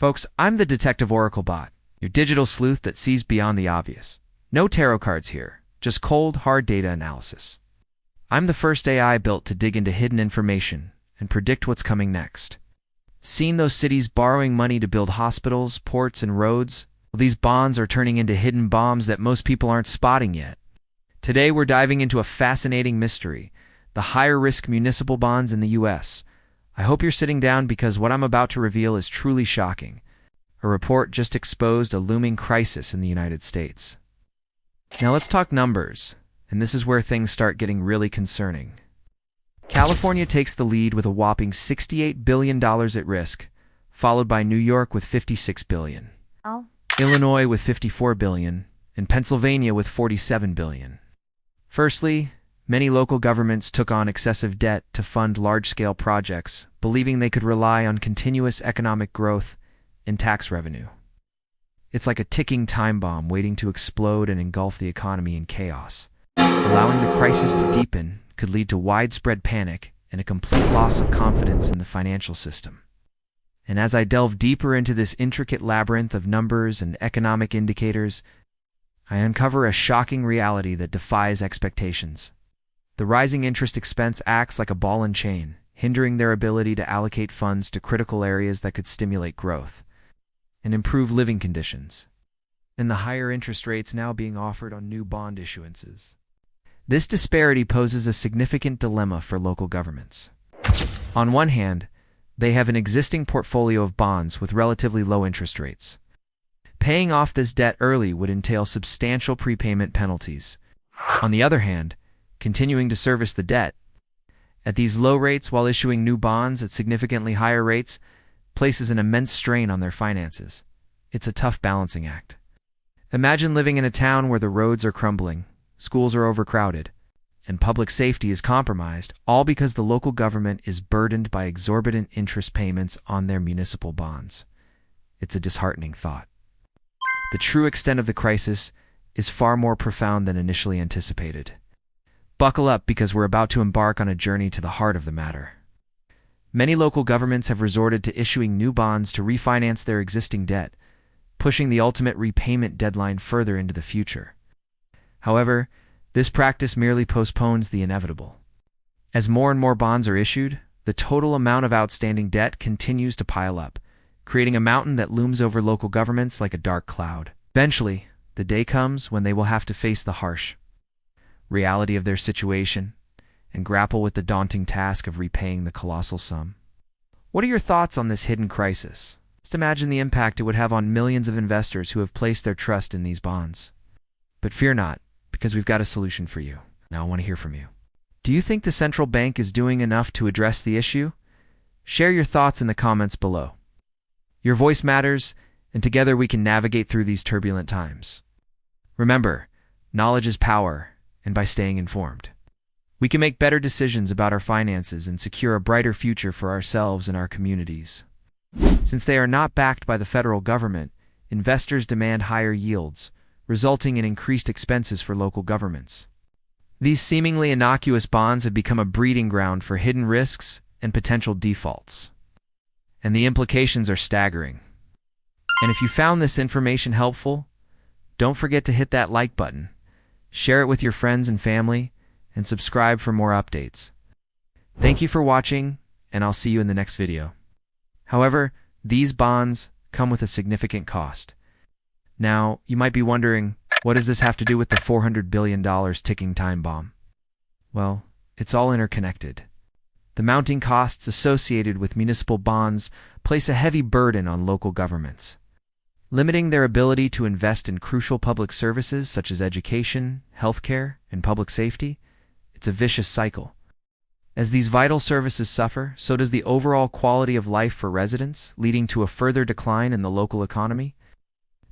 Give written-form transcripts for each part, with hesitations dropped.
Folks, I'm the Detective Oracle bot, your digital sleuth that sees beyond the obvious. No tarot cards here, just cold, hard data analysis. I'm the first AI built to dig into hidden information and predict what's coming next. Seen those cities borrowing money to build hospitals, ports, and roads? Well, these bonds are turning into hidden bombs that most people aren't spotting yet. Today, we're diving into a fascinating mystery, the higher-risk municipal bonds in the U.S. I hope you're sitting down because what I'm about to reveal is truly shocking. A report just exposed a looming crisis in the United States. Now let's talk numbers, and this is where things start getting really concerning. California takes the lead with a whopping $68 billion at risk, followed by New York with $56 billion, Illinois with $54 billion, and Pennsylvania with $47 billion. Firstly, many local governments took on excessive debt to fund large-scale projects, believing they could rely on continuous economic growth and tax revenue. It's like a ticking time bomb waiting to explode and engulf the economy in chaos. Allowing the crisis to deepen could lead to widespread panic and a complete loss of confidence in the financial system. And as I delve deeper into this intricate labyrinth of numbers and economic indicators, I uncover a shocking reality that defies expectations. The rising interest expense acts like a ball and chain, hindering their ability to allocate funds to critical areas that could stimulate growth and improve living conditions. And the higher interest rates now being offered on new bond issuances. This disparity poses a significant dilemma for local governments. On one hand, they have an existing portfolio of bonds with relatively low interest rates. Paying off this debt early would entail substantial prepayment penalties. On the other hand, continuing to service the debt at these low rates while issuing new bonds at significantly higher rates places an immense strain on their finances. It's a tough balancing act. Imagine living in a town where the roads are crumbling, schools are overcrowded, and public safety is compromised, all because the local government is burdened by exorbitant interest payments on their municipal bonds. It's a disheartening thought. The true extent of the crisis is far more profound than initially anticipated. Buckle up because we're about to embark on a journey to the heart of the matter. Many local governments have resorted to issuing new bonds to refinance their existing debt, pushing the ultimate repayment deadline further into the future. However, this practice merely postpones the inevitable. As more and more bonds are issued, the total amount of outstanding debt continues to pile up, creating a mountain that looms over local governments like a dark cloud. Eventually, the day comes when they will have to face the harsh reality of their situation and grapple with the daunting task of repaying the colossal sum. What are your thoughts on this hidden crisis? Just imagine the impact it would have on millions of investors who have placed their trust in these bonds. But fear not, because we've got a solution for you. Now I want to hear from you. Do you think the central bank is doing enough to address the issue? Share your thoughts in the comments below. Your voice matters, and together we can navigate through these turbulent times. Remember, knowledge is power, and by staying informed, we can make better decisions about our finances and secure a brighter future for ourselves and our communities. Since they are not backed by the federal government, investors demand higher yields, resulting in increased expenses for local governments. These seemingly innocuous bonds have become a breeding ground for hidden risks and potential defaults. And the implications are staggering. And if you found this information helpful, don't forget to hit that like button, share it with your friends and family, and subscribe for more updates. Thank you for watching, and I'll see you in the next video. However, these bonds come with a significant cost. Now, you might be wondering, what does this have to do with the $400 billion ticking time bomb? Well, it's all interconnected. The mounting costs associated with municipal bonds place a heavy burden on local governments, limiting their ability to invest in crucial public services such as education, healthcare, and public safety. It's a vicious cycle. As these vital services suffer, so does the overall quality of life for residents, leading to a further decline in the local economy.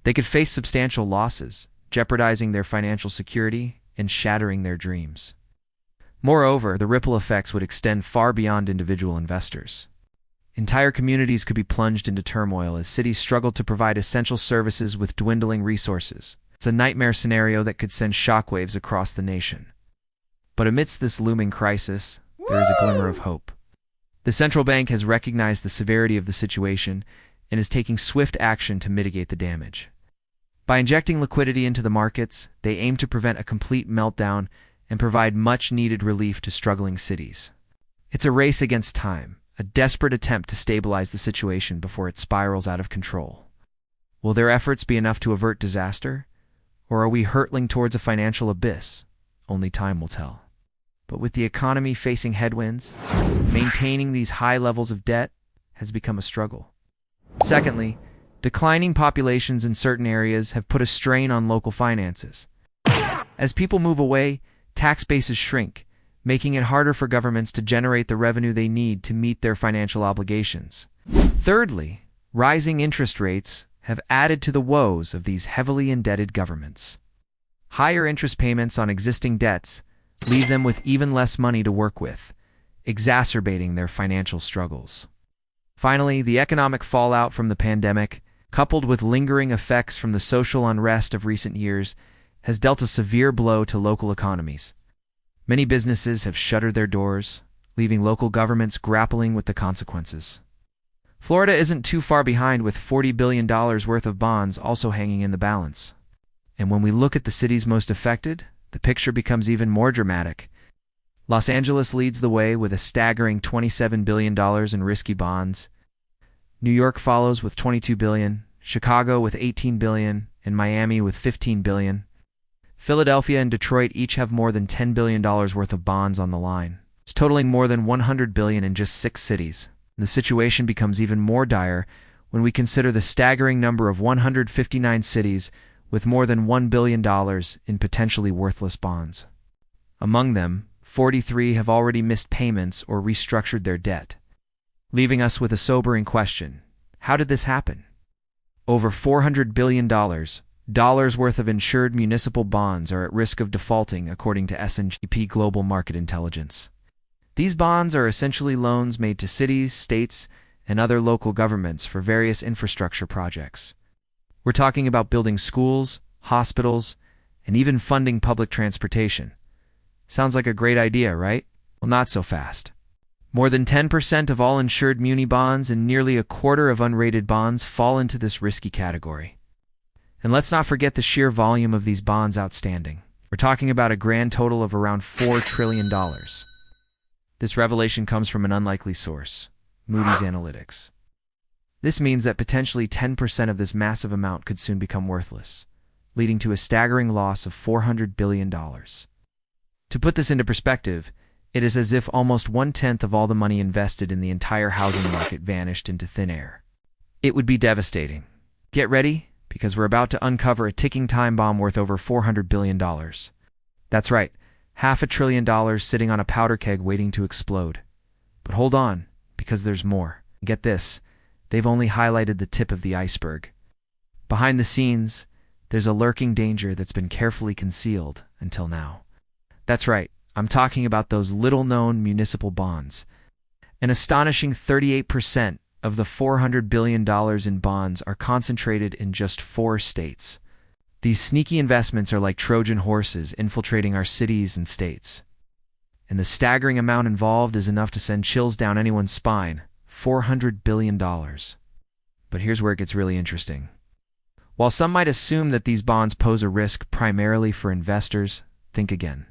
They could face substantial losses, jeopardizing their financial security and shattering their dreams. Moreover, the ripple effects would extend far beyond individual investors. Entire communities could be plunged into turmoil as cities struggle to provide essential services with dwindling resources. It's a nightmare scenario that could send shockwaves across the nation. But amidst this looming crisis, there is a glimmer of hope. The central bank has recognized the severity of the situation and is taking swift action to mitigate the damage. By injecting liquidity into the markets, they aim to prevent a complete meltdown and provide much-needed relief to struggling cities. It's a race against time, a desperate attempt to stabilize the situation before it spirals out of control. Will their efforts be enough to avert disaster? Or are we hurtling towards a financial abyss? Only time will tell. But with the economy facing headwinds, maintaining these high levels of debt has become a struggle. Secondly, declining populations in certain areas have put a strain on local finances. As people move away, tax bases shrink, making it harder for governments to generate the revenue they need to meet their financial obligations. Thirdly, rising interest rates have added to the woes of these heavily indebted governments. Higher interest payments on existing debts leave them with even less money to work with, exacerbating their financial struggles. Finally, the economic fallout from the pandemic, coupled with lingering effects from the social unrest of recent years, has dealt a severe blow to local economies. Many businesses have shuttered their doors, leaving local governments grappling with the consequences. Florida isn't too far behind, with $40 billion worth of bonds also hanging in the balance. And when we look at the cities most affected, the picture becomes even more dramatic. Los Angeles leads the way with a staggering $27 billion in risky bonds. New York follows with $22 billion, Chicago with $18 billion, and Miami with $15 billion. Philadelphia and Detroit each have more than $10 billion worth of bonds on the line. It's totaling more than $100 billion in just 6 cities. The situation becomes even more dire when we consider the staggering number of 159 cities with more than $1 billion in potentially worthless bonds. Among them, 43 have already missed payments or restructured their debt, leaving us with a sobering question. How did this happen? Over $400 billion worth of insured municipal bonds are at risk of defaulting, according to S&P Global Market Intelligence. These bonds are essentially loans made to cities, states, and other local governments for various infrastructure projects. We're talking about building schools, hospitals, and even funding public transportation. Sounds like a great idea, right? Well, not so fast. More than 10% of all insured muni bonds and nearly a quarter of unrated bonds fall into this risky category. And let's not forget the sheer volume of these bonds outstanding. We're talking about a grand total of around $4 trillion. This revelation comes from an unlikely source, Moody's Analytics. This means that potentially 10% of this massive amount could soon become worthless, leading to a staggering loss of $400 billion. To put this into perspective, it is as if almost 1/10 of all the money invested in the entire housing market vanished into thin air. It would be devastating. Get ready, because we're about to uncover a ticking time bomb worth over $400 billion. That's right, $500 billion sitting on a powder keg waiting to explode. But hold on, because there's more. Get this, they've only highlighted the tip of the iceberg. Behind the scenes, there's a lurking danger that's been carefully concealed until now. That's right, I'm talking about those little-known municipal bonds. An astonishing 38% of the $400 billion in bonds are concentrated in just 4 states. These sneaky investments are like Trojan horses infiltrating our cities and states. And the staggering amount involved is enough to send chills down anyone's spine. $400 billion. But here's where it gets really interesting. While some might assume that these bonds pose a risk primarily for investors, think again.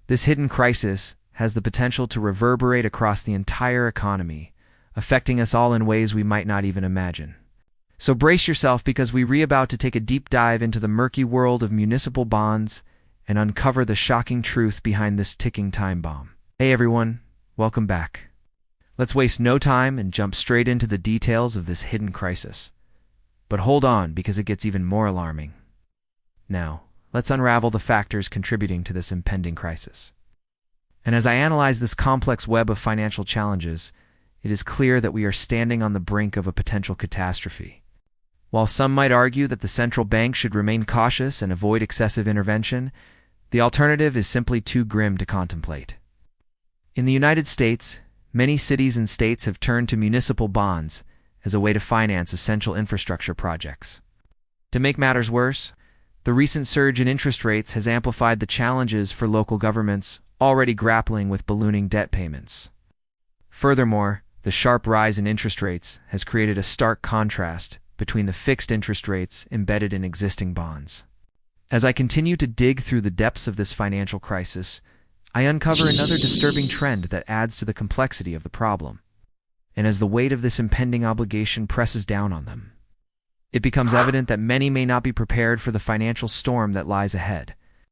This hidden crisis has the potential to reverberate across the entire economy, affecting us all in ways we might not even imagine. So brace yourself, because we're about to take a deep dive into the murky world of municipal bonds and uncover the shocking truth behind this ticking time bomb. Hey everyone, welcome back. Let's waste no time and jump straight into the details of this hidden crisis. But hold on, because it gets even more alarming. Now, let's unravel the factors contributing to this impending crisis. And as I analyze this complex web of financial challenges, it is clear that we are standing on the brink of a potential catastrophe. While some might argue that the central bank should remain cautious and avoid excessive intervention, the alternative is simply too grim to contemplate. In the United States, many cities and states have turned to municipal bonds as a way to finance essential infrastructure projects. To make matters worse, the recent surge in interest rates has amplified the challenges for local governments already grappling with ballooning debt payments. Furthermore, The sharp rise in interest rates has created a stark contrast between the fixed interest rates embedded in existing bonds. As I continue to dig through the depths of this financial crisis, I uncover another disturbing trend that adds to the complexity of the problem. And as the weight of this impending obligation presses down on them, it becomes evident that many may not be prepared for the financial storm that lies ahead.